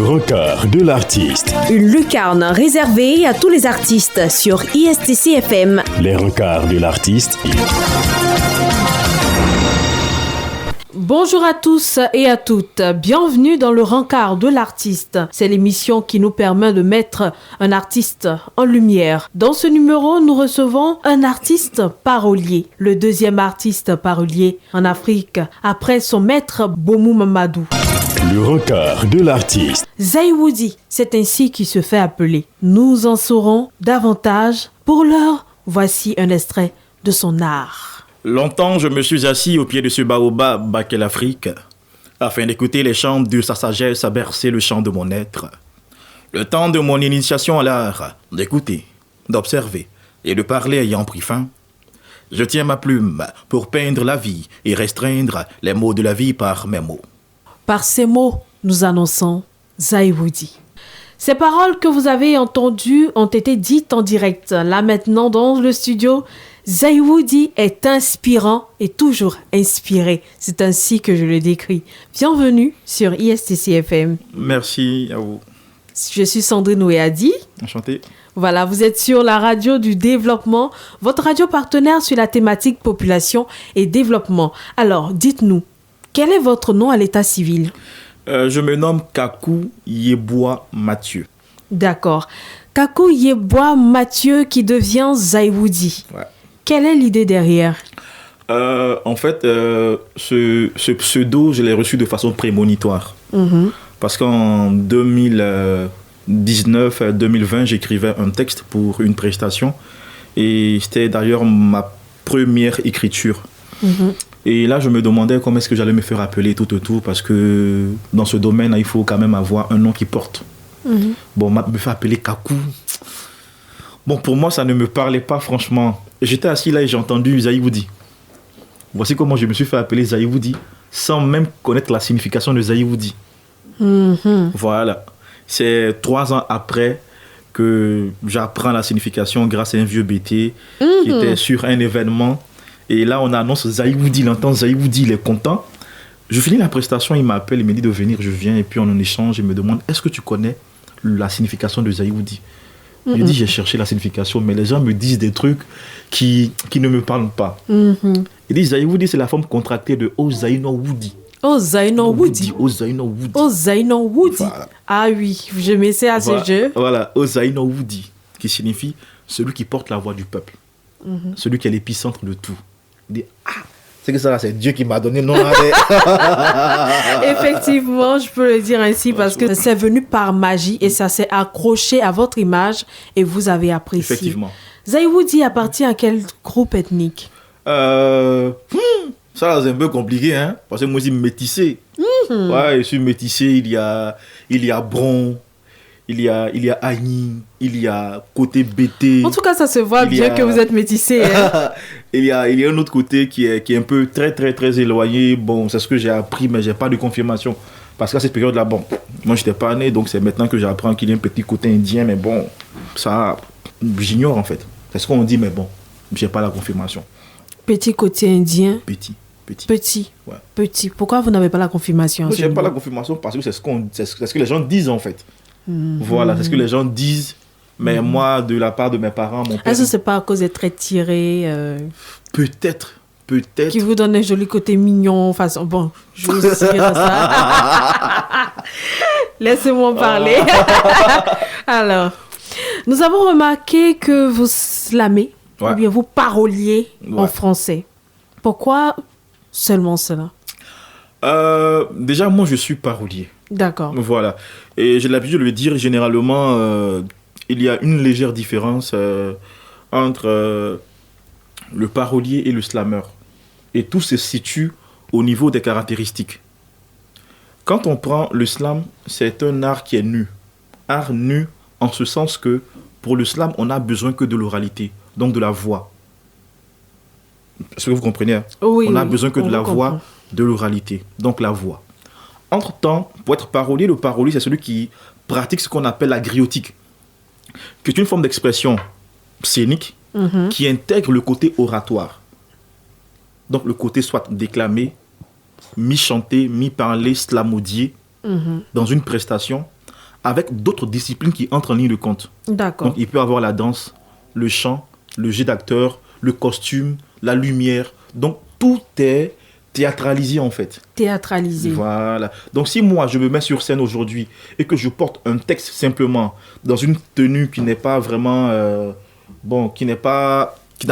Le rencard de l'artiste. Une lucarne réservée à tous les artistes sur ISTC FM. Les rencards de l'artiste. Bonjour à tous et à toutes, bienvenue dans le rencard de l'artiste. C'est l'émission qui nous permet de mettre un artiste en lumière. Dans ce numéro, nous recevons un artiste parolier, le deuxième artiste parolier en Afrique, après son maître Bomou Mamadou. Le rencard de l'artiste. Zaïwoudi, c'est ainsi qu'il se fait appeler. Nous en saurons davantage. Pour l'heure, voici un extrait de son art. Longtemps, je me suis assis au pied de ce baobab qu'est l'Afrique, afin d'écouter les chants de sa sagesse à bercer le chant de mon être. Le temps de mon initiation à l'art, d'écouter, d'observer et de parler ayant pris fin, je tiens ma plume pour peindre la vie et restreindre les mots de la vie par mes mots. Par ces mots, nous annonçons Zaïwoudi. Ces paroles que vous avez entendues ont été dites en direct. Là maintenant, dans le studio, Zaïwoudi est inspirant et toujours inspiré. C'est ainsi que je le décris. Bienvenue sur ISTC FM. Merci à vous. Je suis Sandrine Ouéadi. Enchanté. Voilà, vous êtes sur la radio du développement, votre radio partenaire sur la thématique population et développement. Alors, dites-nous, quel est votre nom à l'état civil ? Je me nomme Kakou Yeboah Mathieu. D'accord. Kakou Yeboah Mathieu qui devient Zaïwoudi. Ouais. Quelle est l'idée derrière ? En fait, ce pseudo, je l'ai reçu de façon prémonitoire. Parce qu'en 2019-2020, j'écrivais un texte pour une prestation. Et c'était d'ailleurs ma première écriture. Et là, je me demandais comment est-ce que j'allais me faire appeler tout autour, parce que dans ce domaine, il faut quand même avoir un nom qui porte. Bon, me faire appeler Kakou. Bon, pour moi, ça ne me parlait pas, franchement. J'étais assis là et j'ai entendu Zaïwoudi. Voici comment je me suis fait appeler Zaïwoudi, sans même connaître la signification de Zaïwoudi. Voilà. C'est 3 ans après que j'apprends la signification grâce à un vieux BT qui était sur un événement. Et là, on annonce Zaïwoudi, il entend Zaïwoudi, il est content. Je finis la prestation, il m'appelle, il me dit de venir, je viens, et puis on en échange, il me demande, est-ce que tu connais la signification de Zaïwoudi ? Je dis, j'ai cherché la signification, mais les gens me disent des trucs qui ne me parlent pas. Il dit, Zaïwoudi, c'est la forme contractée de Ozaïno Woudi. Ozaïno Woudi. Ozaïno Woudi. Ozaïno Woudi. Voilà. Ah oui, je m'essaie à ce jeu. Voilà, Ozaïno Woudi, qui signifie celui qui porte la voix du peuple. Celui qui est l'épicentre de tout. Il dit, c'est que ça là, c'est Dieu qui m'a donné le nom. Effectivement, je peux le dire ainsi parce que c'est venu par magie et ça s'est accroché à votre image et vous avez apprécié. Effectivement. Zaïwoudi appartient à quel groupe ethnique ? Ça c'est un peu compliqué, hein, parce que moi je suis métissé. Ouais, je suis métissé, il y a Bron, il y a Agni, il y a côté BT. En tout cas, ça se voit bien que vous êtes métissé. Hein. il y a un autre côté qui est un peu très éloigné. Bon, c'est ce que j'ai appris, mais j'ai pas de confirmation. Parce qu'à cette période-là, bon, moi j'étais pas né, donc c'est maintenant que j'apprends qu'il y a un petit côté indien, mais bon, ça, j'ignore en fait. C'est ce qu'on dit, mais bon, j'ai pas la confirmation. Petit côté indien. Petit. Ouais. Petit. Pourquoi vous n'avez pas la confirmation ? Moi, j'ai pas la confirmation parce que c'est ce que les gens disent en fait. Voilà, c'est ce que les gens disent. Mais moi, de la part de mes parents, mon père... Est-ce que c'est pas à cause d'être très tiré Peut-être. Qui vous donne un joli côté mignon, façon... Bon, je vous dire ça. Laissez-moi parler. Alors, nous avons remarqué que vous slamez, ou bien vous paroliez en français. Pourquoi seulement cela ? Déjà, moi, je suis parolier. D'accord. Voilà. Et j'ai l'habitude de le dire, généralement, il y a une légère différence entre le parolier et le slameur. Et tout se situe au niveau des caractéristiques. Quand on prend le slam, c'est un art qui est nu. Art nu en ce sens que pour le slam, on n'a besoin que de l'oralité, donc de la voix. Est-ce que vous comprenez ? Oui, on n'a besoin que de la comprend. voix, de l'oralité, donc la voix. Entre-temps, pour être parolier, le parolier, c'est celui qui pratique ce qu'on appelle la griotique, qui est une forme d'expression scénique qui intègre le côté oratoire. Donc le côté soit déclamé, mi-chanté, mi-parlé, slamodié, dans une prestation, avec d'autres disciplines qui entrent en ligne de compte. D'accord. Donc, il peut avoir la danse, le chant, le jeu d'acteur, le costume, la lumière. Donc, tout est théâtralisé en fait. Théâtralisé. Voilà. Donc, si moi, je me mets sur scène aujourd'hui et que je porte un texte simplement dans une tenue qui n'est pas vraiment... qui n'a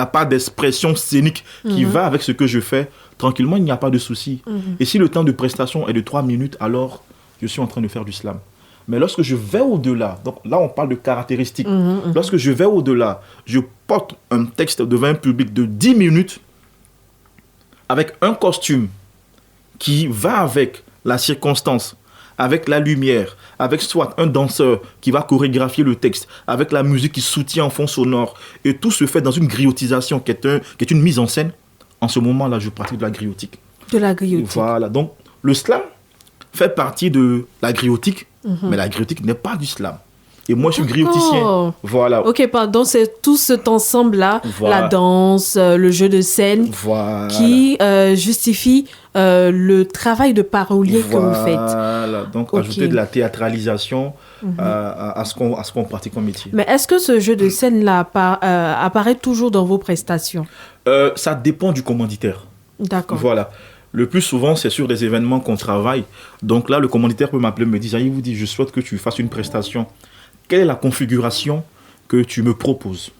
pas d'expression scénique qui va avec ce que je fais, tranquillement, il n'y a pas de souci. Et si le temps de prestation est de 3 minutes, alors je suis en train de faire du slam. Mais lorsque je vais au-delà, donc là on parle de caractéristiques, lorsque je vais au-delà, je porte un texte devant un public de 10 minutes avec un costume qui va avec la circonstance, avec la lumière, avec soit un danseur qui va chorégraphier le texte, avec la musique qui soutient en fond sonore, et tout se fait dans une griotisation qui est une mise en scène. En ce moment-là, je pratique de la griotique. De la griotique. Voilà, donc le slam fait partie de la griotique, mais la griotique n'est pas du slam. Et moi, je suis grioticien. Voilà. Ok, pardon, c'est tout cet ensemble-là, Voilà. la danse, le jeu de scène, Voilà. qui justifie le travail de parolier que vous faites. Voilà, donc Ok. ajouter de la théâtralisation à ce qu'on pratique comme métier. Mais est-ce que ce jeu de scène-là apparaît toujours dans vos prestations? Ça dépend du commanditaire. D'accord. Voilà. Le plus souvent, c'est sur des événements qu'on travaille. Donc là, le commanditaire peut m'appeler, me dire, il vous dit, je souhaite que tu fasses une prestation. Quelle est la configuration que tu me proposes?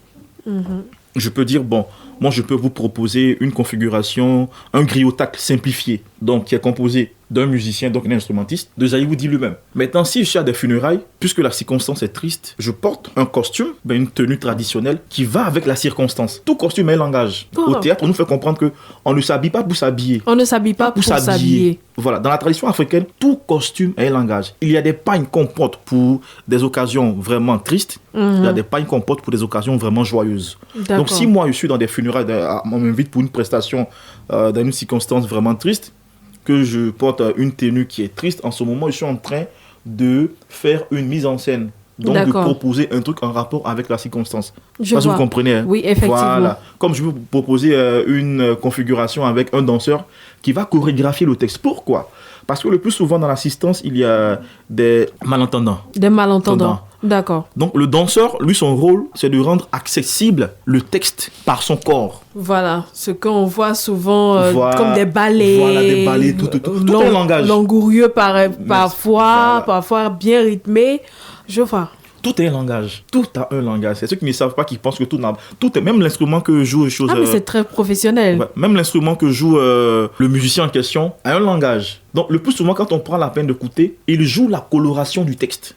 Je peux dire, bon, moi, je peux vous proposer une configuration, un griotacle simplifié, donc qui est composé d'un musicien, donc un instrumentiste, de Zaïwoudi lui-même. Maintenant, si je suis à des funérailles, puisque la circonstance est triste, je porte un costume, une tenue traditionnelle qui va avec la circonstance. Tout costume est un langage. Oh. Au théâtre, on nous fait comprendre qu'on ne s'habille pas pour s'habiller. On ne s'habille pas pour s'habiller. Voilà, dans la tradition africaine, tout costume est un langage. Il y a des pagnes qu'on porte pour des occasions vraiment tristes, il y a des pagnes qu'on porte pour des occasions vraiment joyeuses. D'accord. Donc si moi je suis dans des funérailles, on m'invite pour une prestation dans une circonstance vraiment triste, que je porte une tenue qui est triste, en ce moment je suis en train de faire une mise en scène. Donc de D'accord. proposer un truc en rapport avec la circonstance. Je Parce que vois. vous comprenez. Hein? Oui, effectivement. Voilà. Comme je vais vous proposer une configuration avec un danseur qui va chorégraphier le texte. Pourquoi? Parce que le plus souvent dans l'assistance, il y a des malentendants. Des malentendants. Entendant. D'accord. Donc le danseur, lui, son rôle, c'est de rendre accessible le texte par son corps. Voilà, ce qu'on voit souvent Voilà. comme des ballets. Voilà, des ballets, tout est un langage. Langourieux parfois, voilà. parfois bien rythmé. Je vois. Tout est un langage. Tout a un langage. C'est ceux qui ne savent pas qui pensent que tout est. Même l'instrument que joue Ah, mais c'est très professionnel. ouais, même l'instrument que joue le musicien en question a un langage. Donc le plus souvent, quand on prend la peine d'écouter, il joue la coloration du texte.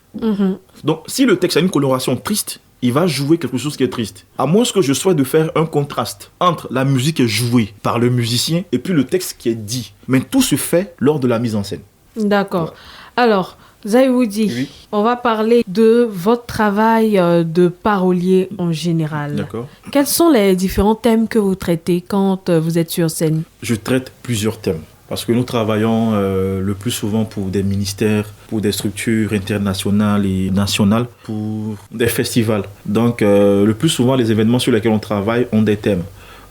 Donc si le texte a une coloration triste, il va jouer quelque chose qui est triste. À moins que je souhaite de faire un contraste entre la musique qui est jouée par le musicien et puis le texte qui est dit. Mais tout se fait lors de la mise en scène. D'accord. Alors, Zaïwoudi, Oui. on va parler de votre travail de parolier en général. D'accord. Quels sont les différents thèmes que vous traitez quand vous êtes sur scène? Je traite plusieurs thèmes. Parce que nous travaillons le plus souvent pour des ministères, pour des structures internationales et nationales, pour des festivals. Donc, le plus souvent, les événements sur lesquels on travaille ont des thèmes.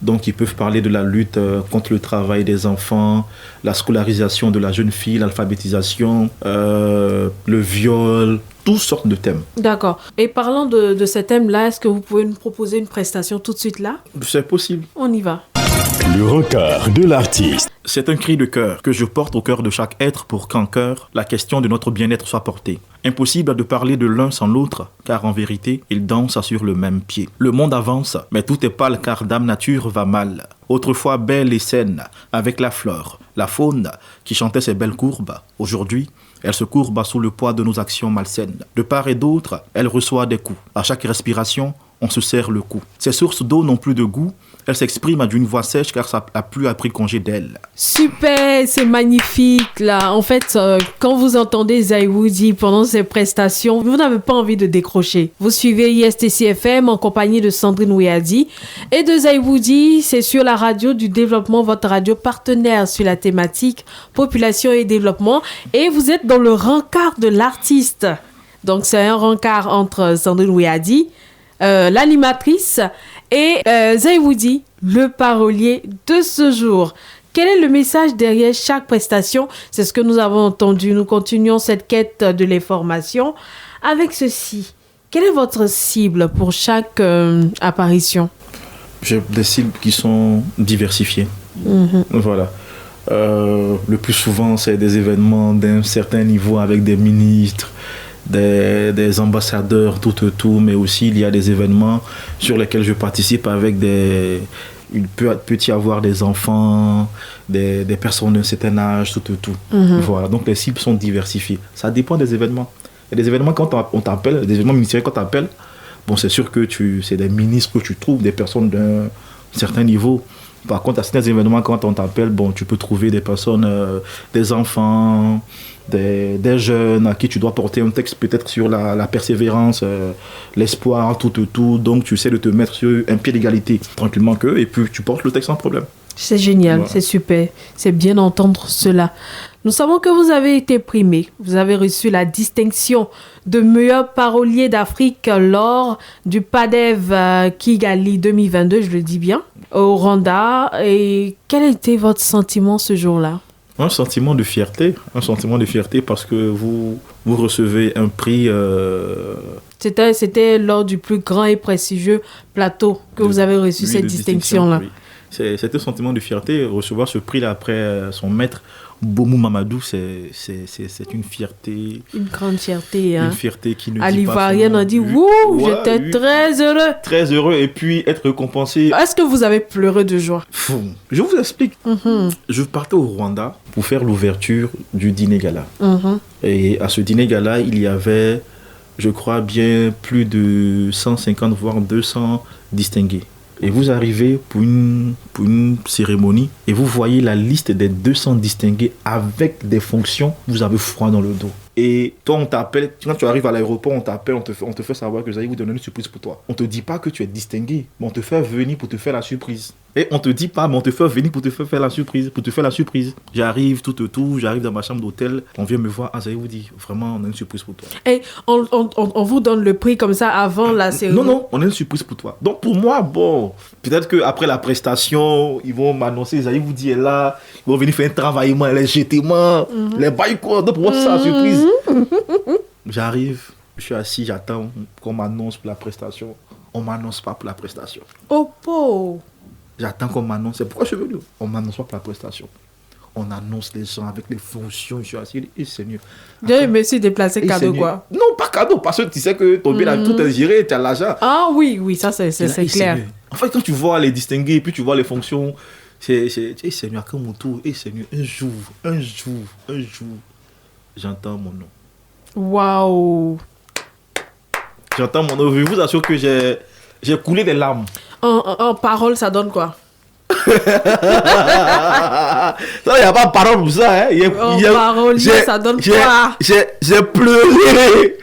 Donc, ils peuvent parler de la lutte contre le travail des enfants, la scolarisation de la jeune fille, l'alphabétisation, le viol, toutes sortes de thèmes. D'accord. Et parlant de ces thèmes-là, est-ce que vous pouvez nous proposer une prestation tout de suite là? C'est possible. On y va. Le regard de l'artiste. C'est un cri de cœur que je porte au cœur de chaque être pour qu'en cœur, la question de notre bien-être soit portée. Impossible de parler de l'un sans l'autre, car en vérité, ils dansent sur le même pied. Le monde avance, mais tout est pâle car Dame Nature va mal. Autrefois belle et saine, avec la flore, la faune, qui chantait ses belles courbes. Aujourd'hui, elle se courbe sous le poids de nos actions malsaines. De part et d'autre, elle reçoit des coups. À chaque respiration, on se serre le cou. Ces sources d'eau n'ont plus de goût. Elle s'exprime d'une voix sèche car ça a plus appris congé d'elle. Super, c'est magnifique là. En fait, quand vous entendez Zaïwoudi pendant ses prestations, vous n'avez pas envie de décrocher. Vous suivez ISTC FM en compagnie de Sandrine Ouiadi et de Zaïwoudi. C'est sur la radio du développement, votre radio partenaire sur la thématique population et développement. Et vous êtes dans le rencard de l'artiste. Donc c'est un rencard entre Sandrine Ouiadi, l'animatrice, et Zaïwoudi, le parolier de ce jour. Quel est le message derrière chaque prestation? C'est ce que nous avons entendu. Nous continuons cette quête de l'information Avec ceci, quelle est votre cible pour chaque apparition? J'ai des cibles qui sont diversifiées. Voilà. Le plus souvent, c'est des événements d'un certain niveau avec des ministres, des ambassadeurs, tout, mais aussi il y a des événements sur lesquels je participe avec il peut y avoir des enfants, des personnes d'un certain âge, tout. Voilà, donc les cibles sont diversifiées. Ça dépend des événements. Il y a des événements quand on t'appelle, des événements ministériels quand on t'appelle, bon, c'est sûr que c'est des ministres que tu trouves, des personnes d'un certain niveau. Par contre, à certains événements, quand on t'appelle, bon, tu peux trouver des personnes, des enfants, des jeunes à qui tu dois porter un texte peut-être sur la persévérance, l'espoir, tout. Donc, tu essaies de te mettre sur un pied d'égalité tranquillement qu'eux et puis tu portes le texte sans problème. C'est génial, voilà. C'est super. C'est bien d'entendre cela. Nous savons que vous avez été primé. Vous avez reçu la distinction de meilleur parolier d'Afrique lors du PADEV Kigali 2022, je le dis bien, au Rwanda. Et quel était votre sentiment ce jour-là? Un sentiment de fierté parce que vous recevez un prix. C'était lors du plus grand et prestigieux plateau que vous avez reçu cette distinction-là. Oui. C'est un sentiment de fierté. Recevoir ce prix-là après son maître, Bomou Mamadou, c'est une fierté. Une grande fierté. Hein. Une fierté qui ne à dit l'Ivoirienne, on dit wouh, j'étais très heureux. Très heureux et puis être récompensé. Est-ce que vous avez pleuré de joie? Je vous explique. Je partais au Rwanda pour faire l'ouverture du dîner gala. Et à ce dîner gala, il y avait, je crois, bien plus de 150 voire 200 distingués. Et vous arrivez pour une cérémonie et vous voyez la liste des 200 distingués avec des fonctions, vous avez froid dans le dos. Et toi, on t'appelle, quand tu arrives à l'aéroport, on t'appelle, on te fait savoir que vous allez vous donner une surprise pour toi. On te dit pas que tu es distingué, mais on te fait venir pour te faire la surprise. Et on te dit pas, mais on te fait venir pour te faire la surprise, J'arrive, j'arrive dans ma chambre d'hôtel, on vient me voir, vous dit, vraiment, on a une surprise pour toi. Et on vous donne le prix comme ça avant la cérémonie? Non, on a une surprise pour toi. Donc pour moi, bon, peut-être qu'après la prestation, ils vont m'annoncer, Isaïe vous dit, est là, ils vont venir faire un travaillement, les jetements, les bails quoi. Donc pour moi, c'est la surprise. J'arrive, je suis assis, j'attends qu'on m'annonce pour la prestation. On ne m'annonce pas pour la prestation. Oh, po. J'attends qu'on m'annonce. C'est pourquoi je suis venu. On ne m'annonce pas pour la prestation. On annonce les gens avec les fonctions. Je suis assis. Et Seigneur. Dieu merci déplacer cadeau Seigneur. quoi. Non, pas cadeau. Parce que tu sais que ton bien tout est géré. Tu as l'argent. Ah oui, ça c'est clair. Seigneur. En fait, quand tu vois les distinguer et puis tu vois les fonctions, c'est Seigneur, à mon tour. Seigneur, un jour, j'entends mon nom. Waouh. J'entends mon nom. Je vous assure que j'ai coulé des larmes. En parole, ça donne quoi? Il n'y a pas de parole pour ça. Hein. Parole, ça donne quoi? J'ai pleuré.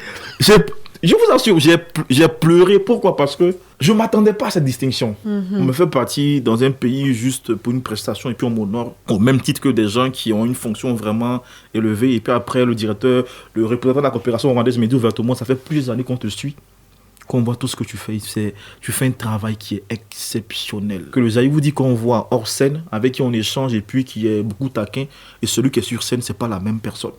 Je vous assure, j'ai pleuré. Pourquoi? Parce que je ne m'attendais pas à cette distinction. On me fait partie dans un pays juste pour une prestation et puis on m'honore au même titre que des gens qui ont une fonction vraiment élevée. Et puis après, le directeur, le représentant de la coopération rwandaise me dit ouvertement, ça fait plusieurs années qu'on te suit, qu'on voit tout ce que tu fais. Tu fais un travail qui est exceptionnel. Que le Zaï vous dit qu'on voit hors scène, avec qui on échange et puis qui est beaucoup taquin, et celui qui est sur scène, ce n'est pas la même personne.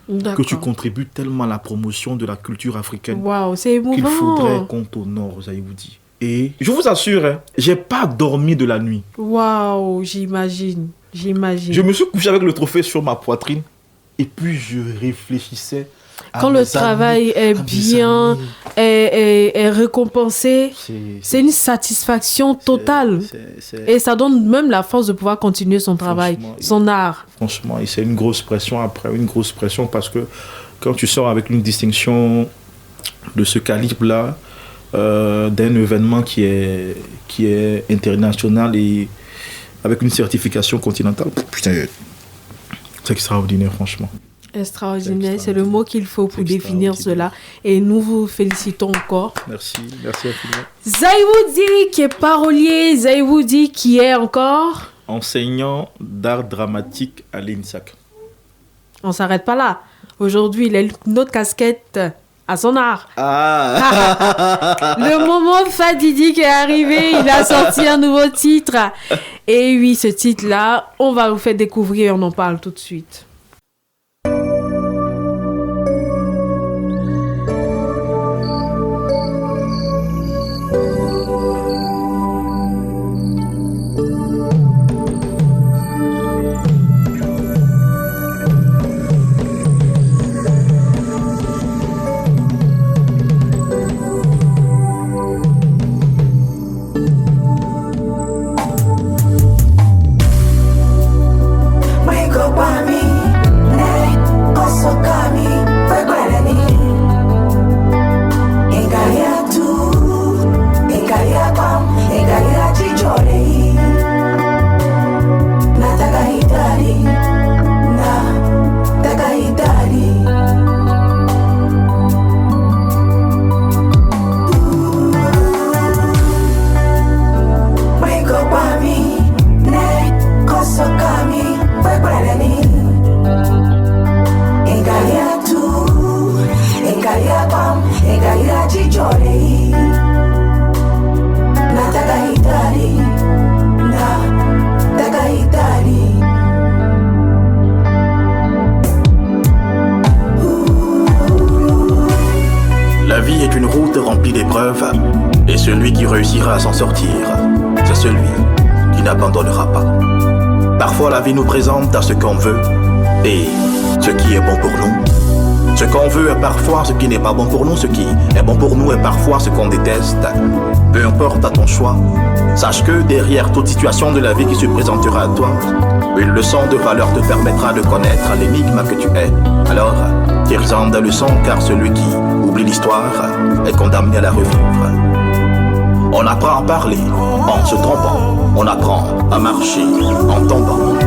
Que tu contribues tellement à la promotion de la culture africaine. Waouh, c'est émouvant. Qu'il faudrait qu'on t'honore, Zaï vous dit. Et je vous assure, hein, j'ai pas dormi de la nuit. Waouh, j'imagine. Je me suis couché avec le trophée sur ma poitrine et puis je réfléchissais. Quand le travail est bien, est récompensé, c'est une satisfaction totale. Et ça donne même la force de pouvoir continuer son travail, son art. Franchement, et c'est une grosse pression après, une grosse pression parce que quand tu sors avec une distinction de ce calibre-là, d'un événement qui est international et avec une certification continentale, putain, c'est extraordinaire, franchement. Extraordinaire, c'est le mot qu'il faut pour définir cela. Et nous vous félicitons encore. Merci infiniment. Zaï Woody qui est parolier, Zaï Woody qui est encore enseignant d'art dramatique à l'INSAC. On s'arrête pas là. Aujourd'hui, il a une autre casquette à son art. Le moment fatidique est arrivé, il a sorti un nouveau titre. Et oui, ce titre-là, on va vous faire découvrir, on en parle tout de suite. l'épreuve, et celui qui réussira à s'en sortir, c'est celui qui n'abandonnera pas. Parfois la vie nous présente à ce qu'on veut et ce qui est bon pour nous. Ce qu'on veut est parfois ce qui n'est pas bon pour nous, ce qui est bon pour nous est parfois ce qu'on déteste. Peu importe à ton choix, sache que derrière toute situation de la vie qui se présentera à toi, une leçon de valeur te permettra de connaître l'énigme que tu es. Alors, tire-en des leçons, car celui qui oublie l'histoire est condamné à la revivre. On apprend à parler en se trompant, on apprend à marcher en tombant.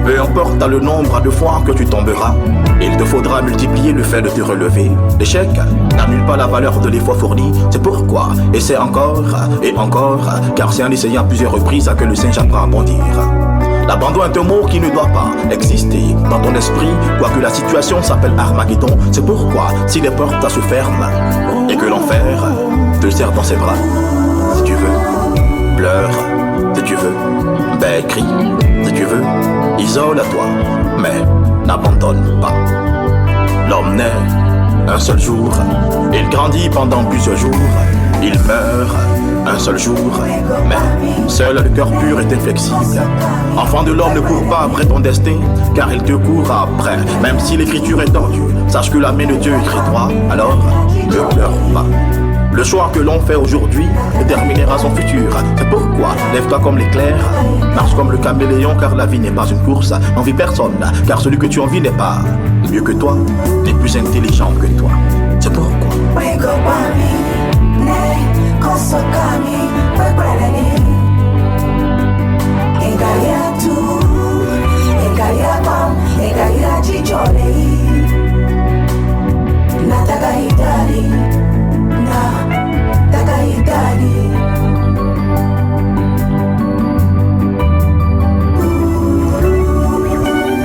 Peu importe le nombre de fois que tu tomberas, il te faudra multiplier le fait de te relever. L'échec n'annule pas la valeur de l'effort fourni, c'est pourquoi essaie encore et encore, car c'est en essayant à plusieurs reprises que le singe apprend à bondir. L'abandon est un mot qui ne doit pas exister dans ton esprit, quoique la situation s'appelle Armageddon. C'est pourquoi si les portes se ferment et que l'enfer te serre dans ses bras, si tu veux, pleure, si tu veux, crie, si tu veux, isole-toi, mais n'abandonne pas. L'homme naît un seul jour, il grandit pendant plusieurs jours, il meurt un seul jour, mais seul le cœur pur est inflexible. Enfant de l'homme, ne cours pas après ton destin, car il te court après. Même si l'écriture est tordue, sache que la main de Dieu écrit droit, alors ne pleure pas. Le choix que l'on fait aujourd'hui déterminera son futur. C'est pourquoi lève-toi comme l'éclair, marche comme le caméléon, car la vie n'est pas une course, n'envie personne, car celui que tu envies n'est pas mieux que toi, n'est plus intelligent que toi. C'est pourquoi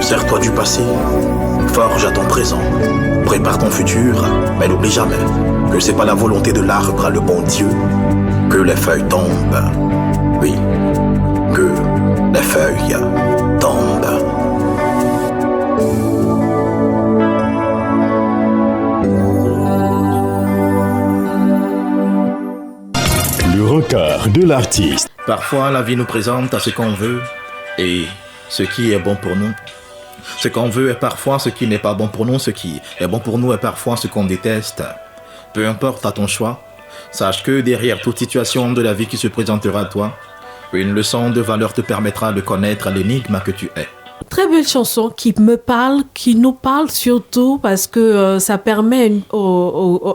sers-toi du passé, forge à ton présent, prépare ton futur, mais n'oublie jamais que c'est pas la volonté de l'arbre, le bon Dieu, que les feuilles tombent. Oui, que les feuilles tombent. Le rencard de l'artiste. Parfois, la vie nous présente à ce qu'on veut et ce qui est bon pour nous. Ce qu'on veut est parfois ce qui n'est pas bon pour nous, ce qui est bon pour nous est parfois ce qu'on déteste. Peu importe à ton choix, sache que derrière toute situation de la vie qui se présentera à toi, une leçon de valeur te permettra de connaître l'énigme que tu es. Très belle chanson qui me parle, qui nous parle surtout parce que ça permet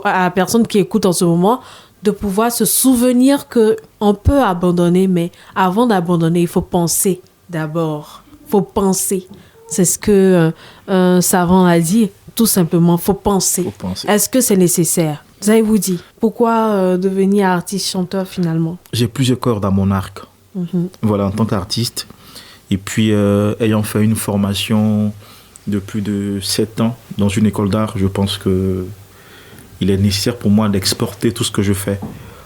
à la personne qui écoute en ce moment de pouvoir se souvenir qu'on peut abandonner, mais avant d'abandonner, il faut penser d'abord. Il faut penser. C'est ce que un savant a dit, tout simplement, il faut penser. Faut penser. Est-ce que c'est nécessaire? Zaï dit, pourquoi devenir artiste-chanteur finalement? J'ai plusieurs cordes à mon arc. Voilà, en tant qu'artiste. Et puis, ayant fait une formation de plus de 7 ans dans une école d'art, je pense que il est nécessaire pour moi d'exporter tout ce que je fais.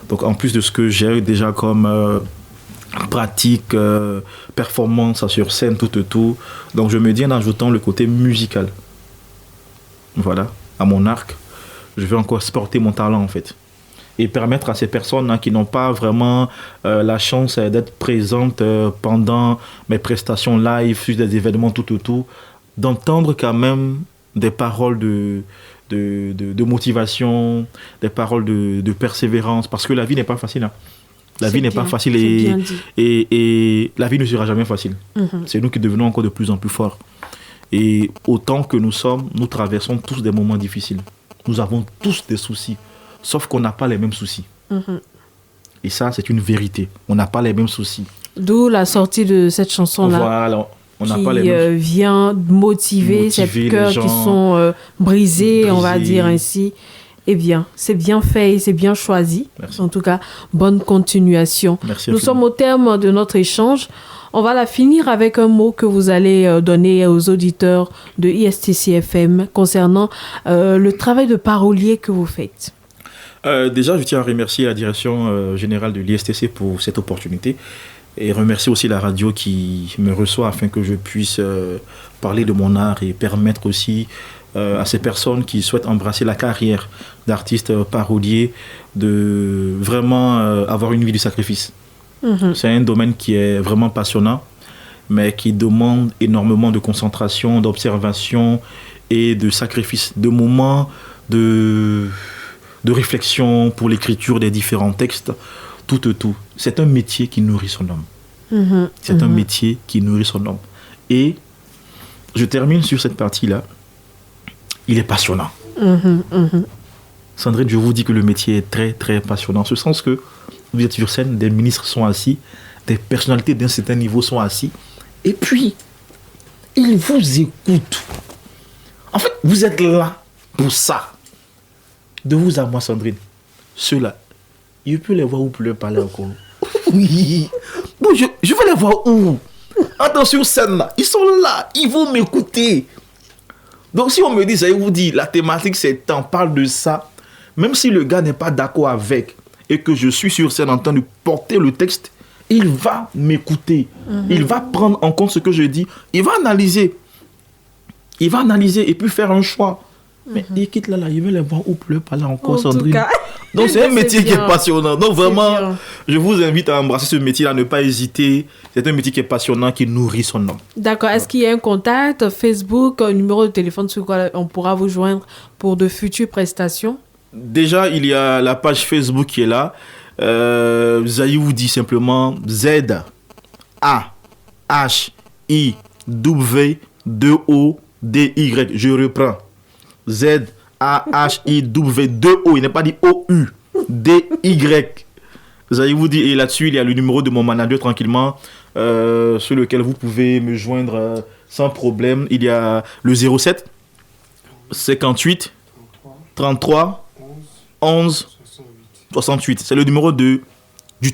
Donc, en plus de ce que j'ai déjà comme pratique, performance sur scène, tout. Donc, je me dis en ajoutant le côté musical. Voilà, à mon arc, je vais encore exporter mon talent, en fait. Et permettre à ces personnes qui n'ont pas vraiment la chance d'être présentes pendant mes prestations live, sur des événements, tout, d'entendre quand même des paroles de motivation, des paroles de persévérance, parce que la vie n'est pas facile. La vie n'est pas facile et la vie ne sera jamais facile. C'est nous qui devenons encore de plus en plus forts. Et autant que nous sommes, nous traversons tous des moments difficiles. Nous avons tous des soucis. Sauf qu'on n'a pas les mêmes soucis. Et ça, c'est une vérité. On n'a pas les mêmes soucis. D'où la sortie de cette chanson-là. Voilà, on n'a pas les qui mêmes... vient motiver ces cœurs qui sont brisés, on va dire ainsi. Eh bien, c'est bien fait, c'est bien choisi. Merci. En tout cas, bonne continuation. Merci. Nous sommes au terme de notre échange. On va la finir avec un mot que vous allez donner aux auditeurs de ISTC FM concernant le travail de parolier que vous faites. Déjà, je tiens à remercier la direction générale de l'ISTC pour cette opportunité et remercier aussi la radio qui me reçoit afin que je puisse parler de mon art et permettre aussi à ces personnes qui souhaitent embrasser la carrière d'artiste parolier de vraiment avoir une vie de sacrifice. C'est un domaine qui est vraiment passionnant, mais qui demande énormément de concentration, d'observation et de sacrifice, de moments de réflexion pour l'écriture des différents textes, tout. C'est un métier qui nourrit son homme. C'est un métier qui nourrit son homme. Et je termine sur cette partie-là. Il est passionnant. Sandrine, je vous dis que le métier est très, très passionnant. En ce sens que vous êtes sur scène, des ministres sont assis, des personnalités d'un certain niveau sont assis, et puis, ils vous écoutent. En fait, vous êtes là pour ça. De vous à moi, Sandrine, ceux-là, je peux les voir où pour leur parler encore. Oui. Bon, je vais les voir où? Attention, scène là, ils sont là, ils vont m'écouter. Donc, si on me dit, ça vous dit, la thématique c'est temps, parle de ça, même si le gars n'est pas d'accord avec et que je suis sur scène en train de porter le texte, il va m'écouter. Il va prendre en compte ce que je dis. Il va analyser et puis faire un choix. Mais il quitte là, il veut les voir où pour leur parler encore, Sandrine. Donc c'est un métier qui est passionnant. Donc vraiment, je vous invite à embrasser ce métier, à ne pas hésiter. C'est un métier qui est passionnant, qui nourrit son homme. D'accord. Est-ce qu'il y a un contact, Facebook, un numéro de téléphone sur quoi on pourra vous joindre pour de futures prestations? Déjà, il y a la page Facebook qui est là. Zaïou dit simplement Z-A-H-I-W-2-O-D-Y. Je reprends. Z-A-H-I-W-2-O. Il n'est pas dit O-U. D-Y. Zaïou dit, et là-dessus, il y a le numéro de mon manager tranquillement, sur lequel vous pouvez me joindre sans problème. Il y a le 07 58 33 11 68. C'est le numéro du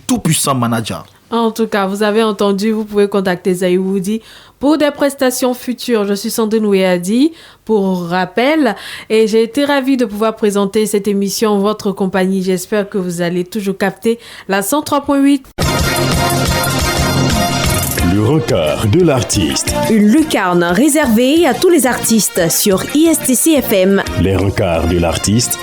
tout-puissant manager. En tout cas, vous avez entendu, vous pouvez contacter Zaïwoudi pour des prestations futures. Je suis Sandrine Ouéadi, pour rappel, et j'ai été ravie de pouvoir présenter cette émission en votre compagnie. J'espère que vous allez toujours capter la 103.8. Le rencard de l'artiste. Une lucarne réservée à tous les artistes sur ISTC FM. Les rencarts de l'artiste.